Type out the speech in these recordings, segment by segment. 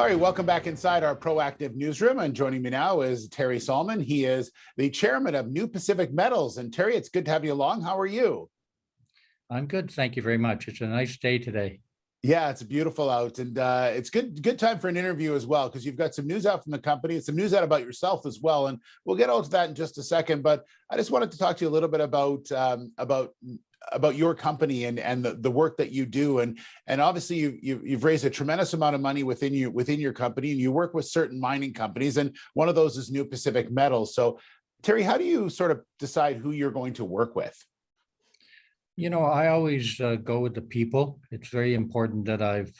All right, welcome back inside our proactive newsroom. And joining me now is Terry Salmon. He is the chairman of New Pacific Metals. And Terry, it's good to have you along. How are you? I'm good. Thank you very much. It's a nice day today. Yeah, it's beautiful out, and it's good time for an interview as well, because you've got some news out from the company and some news out about yourself as well, and we'll get out to that in just a second. But I just wanted to talk to you a little bit about your company and the work that you do, and obviously you've raised a tremendous amount of money within your company, and you work with certain mining companies, and one of those is New Pacific Metals. So, Terry, how do you sort of decide who you're going to work with? You know, I always go with the people. It's very important that I've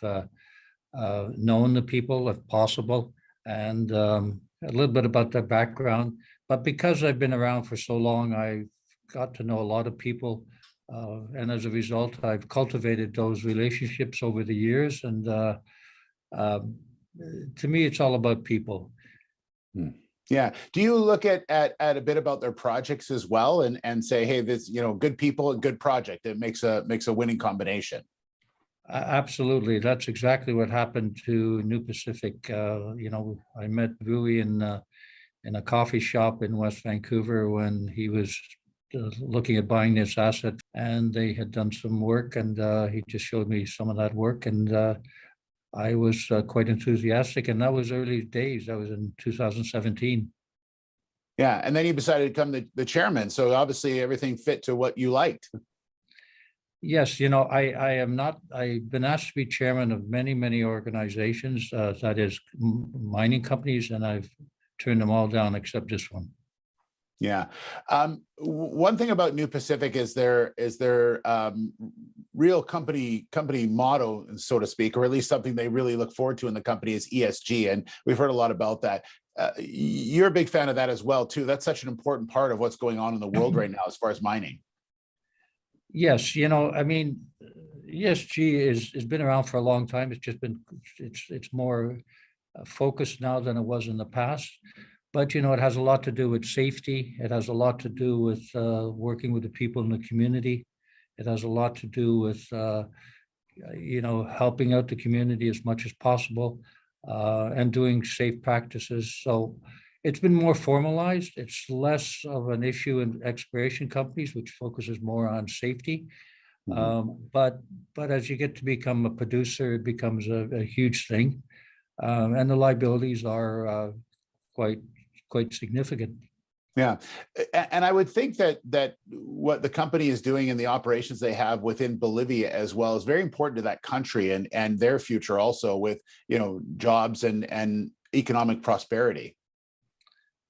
known the people if possible, and a little bit about their background. But because I've been around for so long, I've got to know a lot of people. And as a result, I've cultivated those relationships over the years. And to me, it's all about people. Yeah. Do you look at a bit about their projects as well and say, hey, this, good people and good project, it makes a winning combination? Absolutely. That's exactly what happened to New Pacific. I met Rui in a coffee shop in West Vancouver when he was looking at buying this asset, and they had done some work, and he just showed me some of that work, and I was quite enthusiastic, and that was early days. That was in 2017. Yeah, and then you decided to become the chairman. So obviously everything fit to what you liked. Yes, I am not. I've been asked to be chairman of many organizations, that is mining companies, and I've turned them all down except this one. Yeah. One thing about New Pacific is their real company motto, so to speak, or at least something they really look forward to in the company, is ESG. And we've heard a lot about that. You're a big fan of that as well, too. That's such an important part of what's going on in the world right now as far as mining. Yes, I mean, ESG has been around for a long time. It's just been it's more focused now than it was in the past. But, it has a lot to do with safety. It has a lot to do with working with the people in the community. It has a lot to do with, helping out the community as much as possible, and doing safe practices. So it's been more formalized. It's less of an issue in exploration companies, which focuses more on safety. But as you get to become a producer, it becomes a huge thing. And the liabilities are quite significant. Yeah, and I would think that what the company is doing and the operations they have within Bolivia as well is very important to that country and their future also, with jobs and economic prosperity.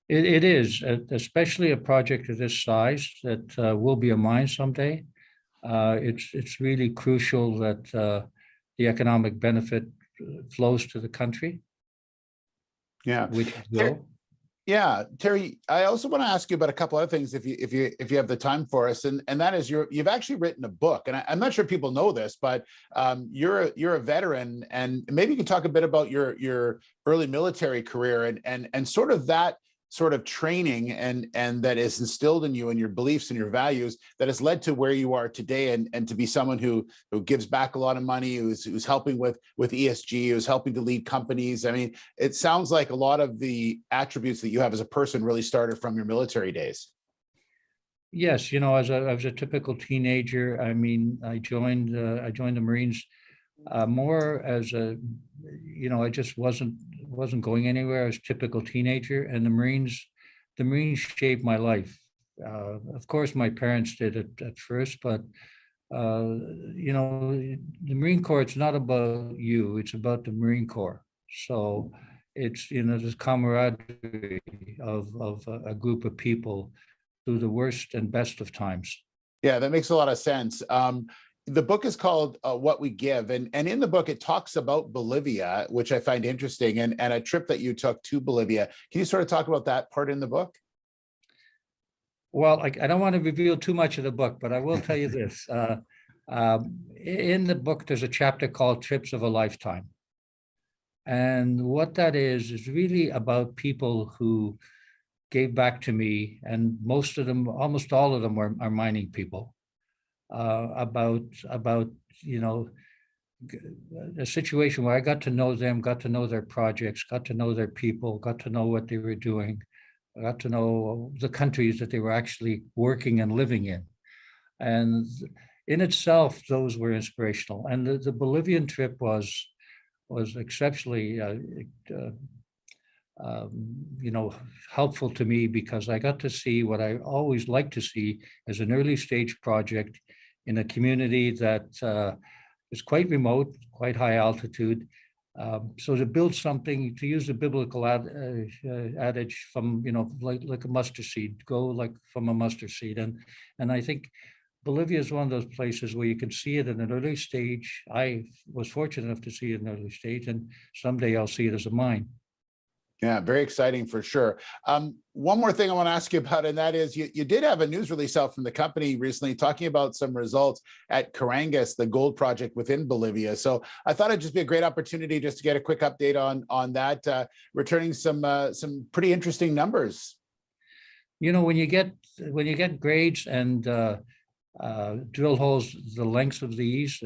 It is, especially a project of this size that will be a mine someday. It's really crucial that the economic benefit flows to the country. Yeah, which it will. Yeah, Terry, I also want to ask you about a couple other things if you have the time for us, and that is you've actually written a book, and I'm not sure people know this, but you're a veteran, and maybe you can talk a bit about your early military career and sort of that sort of training and that is instilled in you and your beliefs and your values that has led to where you are today, and to be someone who gives back a lot of money, who's helping with ESG, who's helping to lead companies. I mean, it sounds like a lot of the attributes that you have as a person really started from your military days. Yes, as a typical teenager, I mean, I joined the Marines more as I just wasn't going anywhere. I was a typical teenager, and the Marines shaped my life. Of course, my parents did it at first, but the Marine Corps, it's not about you, it's about the Marine Corps. So it's, this camaraderie of a group of people through the worst and best of times. Yeah, that makes a lot of sense. The book is called What We Give, and in the book it talks about Bolivia, which I find interesting, and a trip that you took to Bolivia. Can you sort of talk about that part in the book? Well, I don't want to reveal too much of the book, but I will tell you this. In the book, there's a chapter called Trips of a Lifetime. And what that is really about people who gave back to me, and most of them, almost all of them are mining people. About a situation where I got to know them, got to know their projects, got to know their people, got to know what they were doing. I got to know the countries that they were actually working and living in. And in itself, those were inspirational. And the Bolivian trip was exceptionally, helpful to me, because I got to see what I always like to see as an early stage project in a community that is quite remote, quite high altitude. So to build something, to use the biblical adage from, like a mustard seed, go like from a mustard seed. And I think Bolivia is one of those places where you can see it in an early stage. I was fortunate enough to see it in an early stage, and someday I'll see it as a mine. Yeah, very exciting for sure. One more thing I want to ask you about, and that is you did have a news release out from the company recently talking about some results at Carangas, the gold project within Bolivia. So I thought it'd just be a great opportunity just to get a quick update on that, returning some pretty interesting numbers. When you get grades and drill holes the lengths of these,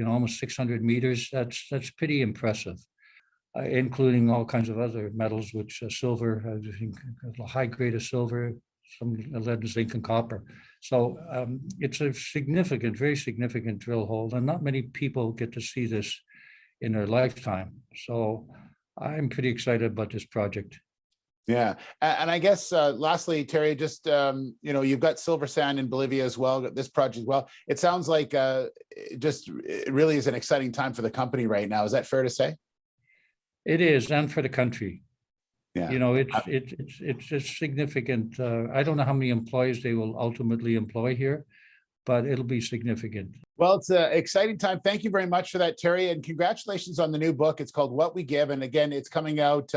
almost 600 meters, that's pretty impressive. Including all kinds of other metals, which silver, a high grade of silver, some lead, zinc, and copper. So it's a significant, very significant drill hole, and not many people get to see this in their lifetime. So I'm pretty excited about this project. Yeah, and I guess lastly, Terry, just you've got silver sand in Bolivia as well, this project as well. It sounds like it really is an exciting time for the company right now. Is that fair to say? It is, and for the country. Yeah. It's just significant. I don't know how many employees they will ultimately employ here, but it'll be significant. Well, it's an exciting time. Thank you very much for that, Terry, and congratulations on the new book. It's called What We Give, and again, it's coming out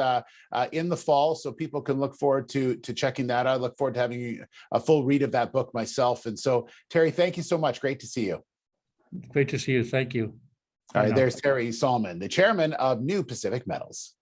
in the fall, so people can look forward to checking that out. I look forward to having a full read of that book myself. And so, Terry, thank you so much. Great to see you. Great to see you. Thank you. All right, there's Terry Salmon, the chairman of New Pacific Metals.